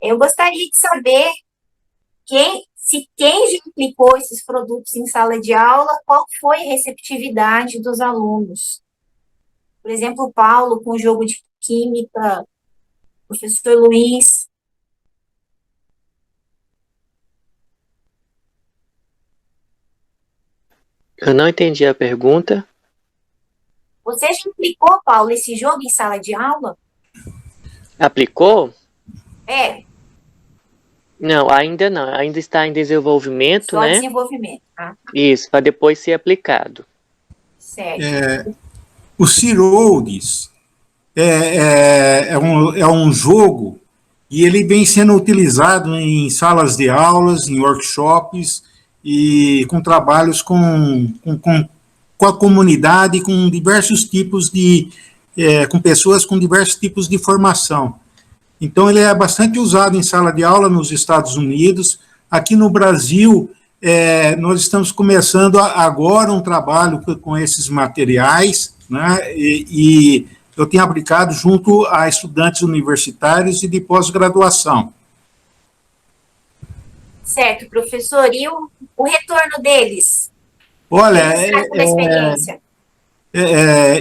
eu gostaria de saber se quem já aplicou esses produtos em sala de aula, qual foi a receptividade dos alunos. Por exemplo, o Paulo com o jogo de química, o professor Luiz. Eu não entendi a pergunta. Você já aplicou, Paulo, esse jogo em sala de aula? Aplicou? Não, ainda não. Ainda está em desenvolvimento, só né? desenvolvimento. Isso, para depois ser aplicado. Certo. O Ciroldes é um jogo e ele vem sendo utilizado em salas de aulas, em workshops e com trabalhos com a comunidade, com diversos tipos com pessoas com diversos tipos de formação. Então, ele é bastante usado em sala de aula nos Estados Unidos. Aqui no Brasil, nós estamos começando agora um trabalho com esses materiais, né, e eu tenho aplicado junto a estudantes universitários e de pós-graduação. Certo, professor. E o retorno deles? Olha, Como experiência?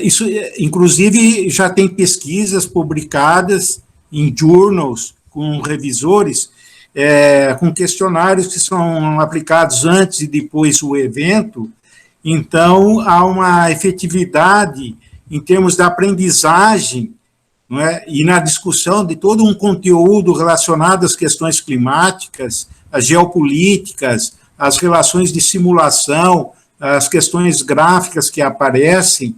isso, inclusive, já tem pesquisas publicadas em journals com revisores, com questionários que são aplicados antes e depois do evento. Então, há uma efetividade em termos da aprendizagem, não é? E na discussão de todo um conteúdo relacionado às questões climáticas, às geopolíticas, às relações de simulação, as questões gráficas que aparecem,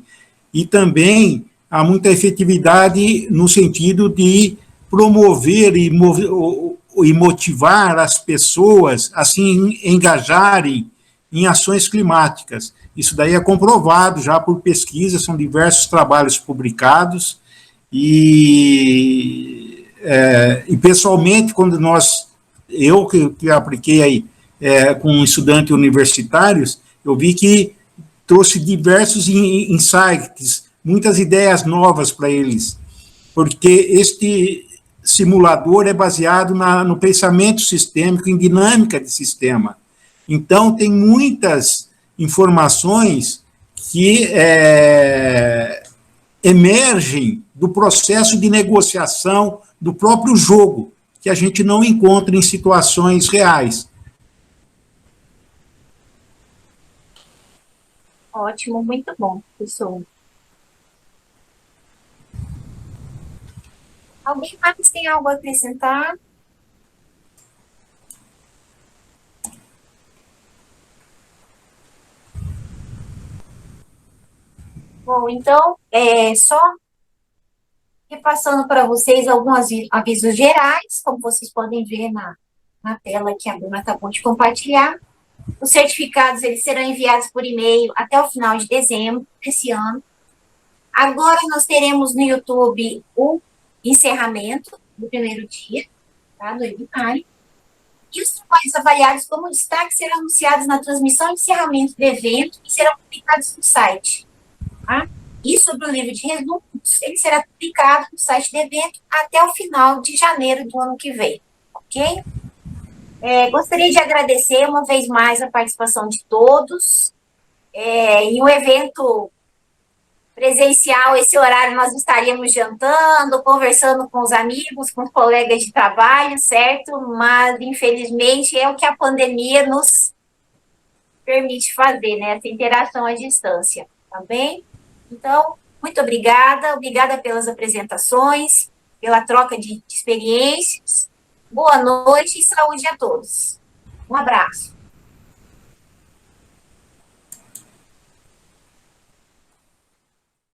e também há muita efetividade no sentido de promover e motivar as pessoas a se engajarem em ações climáticas. Isso daí é comprovado já por pesquisas, são diversos trabalhos publicados, e pessoalmente, quando eu que apliquei aí com estudantes universitários, eu vi que trouxe diversos insights, muitas ideias novas para eles, porque este simulador é baseado no pensamento sistêmico, em dinâmica de sistema. Então, tem muitas informações que emergem do processo de negociação do próprio jogo, que a gente não encontra em situações reais. Ótimo, muito bom, professor. Alguém mais tem algo a acrescentar? Bom, então, só repassando para vocês alguns avisos gerais, como vocês podem ver na tela que a Bruna acabou de compartilhar. Os certificados eles serão enviados por e-mail até o final de dezembro desse ano. Agora nós teremos no YouTube o encerramento do primeiro dia, tá, do webinário. E os trabalhos avaliados como destaque serão anunciados na transmissão e encerramento do evento e serão publicados no site. Tá? E sobre o livro de resumos, ele será publicado no site do evento até o final de janeiro do ano que vem. Ok? Gostaria de agradecer uma vez mais a participação de todos. Em um evento presencial, esse horário nós estaríamos jantando, conversando com os amigos, com os colegas de trabalho, certo? Mas, infelizmente, é o que a pandemia nos permite fazer, né? Essa interação à distância, tá bem? Então, muito obrigada pelas apresentações, pela troca de experiências. Boa noite e saúde a todos. Um abraço.